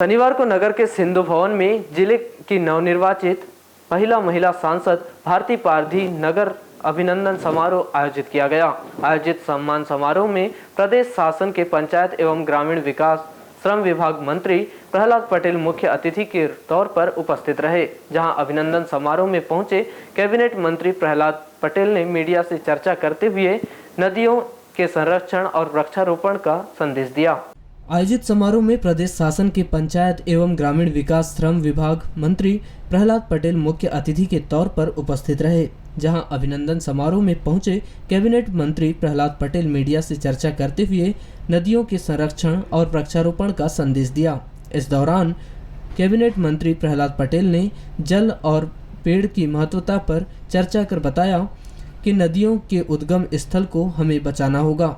शनिवार को नगर के सिंधु भवन में जिले की नवनिर्वाचित महिला सांसद भारती पारधी नगर अभिनंदन समारोह आयोजित किया गया। आयोजित सम्मान समारोह में प्रदेश शासन के पंचायत एवं ग्रामीण विकास श्रम विभाग मंत्री प्रहलाद पटेल मुख्य अतिथि के तौर पर उपस्थित रहे। जहां अभिनंदन समारोह में पहुंचे कैबिनेट मंत्री प्रहलाद पटेल ने मीडिया से चर्चा करते हुए नदियों के संरक्षण और वृक्षारोपण का संदेश दिया। आयोजित समारोह में प्रदेश शासन के पंचायत एवं ग्रामीण विकास श्रम विभाग मंत्री प्रहलाद पटेल मुख्य अतिथि के तौर पर उपस्थित रहे। जहां अभिनंदन समारोह में पहुंचे कैबिनेट मंत्री प्रहलाद पटेल मीडिया से चर्चा करते हुए नदियों के संरक्षण और वृक्षारोपण का संदेश दिया। इस दौरान कैबिनेट मंत्री प्रहलाद पटेल ने जल और पेड़ की महत्वता पर चर्चा कर बताया कि नदियों के उद्गम स्थल को हमें बचाना होगा।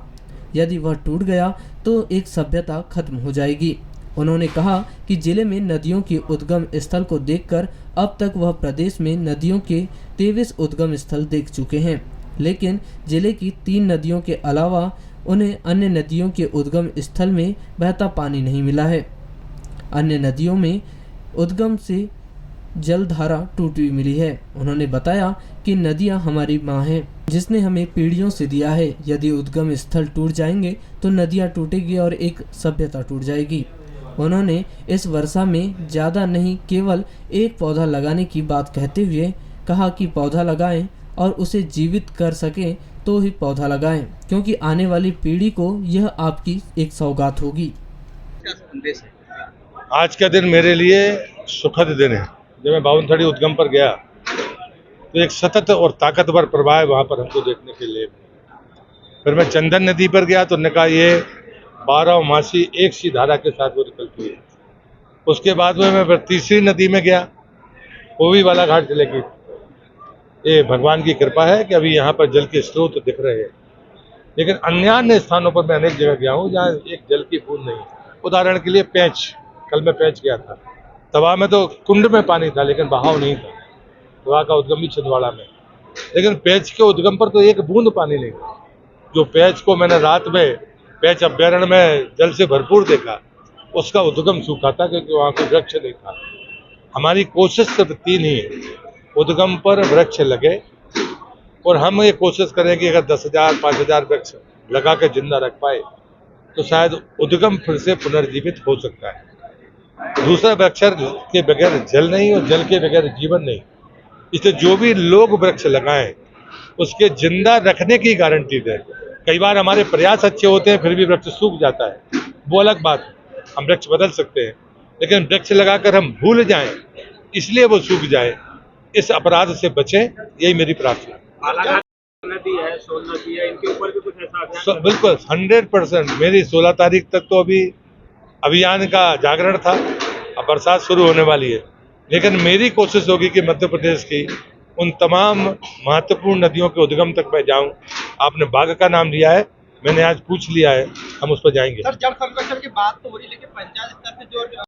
यदि वह टूट गया तो एक सभ्यता खत्म हो जाएगी। उन्होंने कहा कि जिले में नदियों के उद्गम स्थल को देखकर अब तक वह प्रदेश में नदियों के 23 उद्गम स्थल देख चुके हैं, लेकिन जिले की 3 नदियों के अलावा उन्हें अन्य नदियों के उद्गम स्थल में बहता पानी नहीं मिला है। अन्य नदियों में उद्गम से जलधारा टूटी मिली है। उन्होंने बताया कि नदियां हमारी माँ हैं, जिसने हमें पीढ़ियों से दिया है। यदि उद्गम स्थल टूट जाएंगे तो नदियां टूटेगी और एक सभ्यता टूट जाएगी। उन्होंने इस वर्षा में ज़्यादा नहीं केवल एक पौधा लगाने की बात कहते हुए कहा कि पौधा लगाएं और उसे जीवित कर सकें तो ही पौधा लगाएं, क्योंकि आने वाली पीढ़ी को यह आपकी एक सौगात होगी। आज का दिन मेरे लिए सुखद दिन है। जब मैं बावनथड़ी उद्गम पर गया तो एक सतत और ताकतवर प्रवाह वहां पर हमको देखने के लिए। फिर मैं चंदन नदी पर गया तो कहा ये 12 मासी एक सी धारा के साथ वो निकलती है। उसके बाद में मैं फिर तीसरी नदी में गया, कोवी वाला घाट जिले की। ये भगवान की कृपा है कि अभी यहाँ पर जल के स्रोत दिख रहे हैं, लेकिन अन्य स्थानों पर मैं अनेक जगह गया हूँ जहाँ एक जल की बूंद नहीं। उदाहरण के लिए पेंच, कल मैं पेंच गया था, तवा में तो कुंड में पानी था लेकिन बहाव नहीं था। तवा का उद्गम भी छिंदवाड़ा में, लेकिन पेंच के उद्गम पर तो एक बूंद पानी नहीं था। जो पेंच को मैंने रात में पेंच अभ्यारण्य में जल से भरपूर देखा, उसका उद्गम सूखा था क्योंकि वहाँ कोई वृक्ष नहीं था। हमारी कोशिश सिर्फ 3 ही है, उद्गम पर वृक्ष लगे, और हम ये कोशिश करें कि अगर 10,000 5,000 वृक्ष लगा के जिंदा रख पाए तो शायद उद्गम फिर से पुनर्जीवित हो सकता है। दूसरा, वृक्ष के बगैर जल नहीं और जल के बगैर जीवन नहीं। इसलिए जो भी लोग वृक्ष लगाएं उसके जिंदा रखने की गारंटी दें। कई बार हमारे प्रयास अच्छे होते हैं फिर भी वृक्ष सूख जाता है, वो अलग बात है, हम वृक्ष बदल सकते हैं। लेकिन वृक्ष लगाकर हम भूल जाएं इसलिए वो सूख जाए, इस अपराध से बचें, यही मेरी प्रार्थना है। नदी है, सोन नदी है, इनके ऊपर भी कुछ ऐसा बिल्कुल 100%। मेरी 16 तारीख तक तो अभी अभियान का जागरण था, अब बरसात शुरू होने वाली है, लेकिन मेरी कोशिश होगी कि मध्य प्रदेश की उन तमाम महत्वपूर्ण नदियों के उद्गम तक मैं जाऊं। आपने बाघ का नाम लिया है, मैंने आज पूछ लिया है, हम उस पर जाएंगे। सर, जल संरक्षण की बात तो हो रही है, लेकिन पंचायत स्तर से जो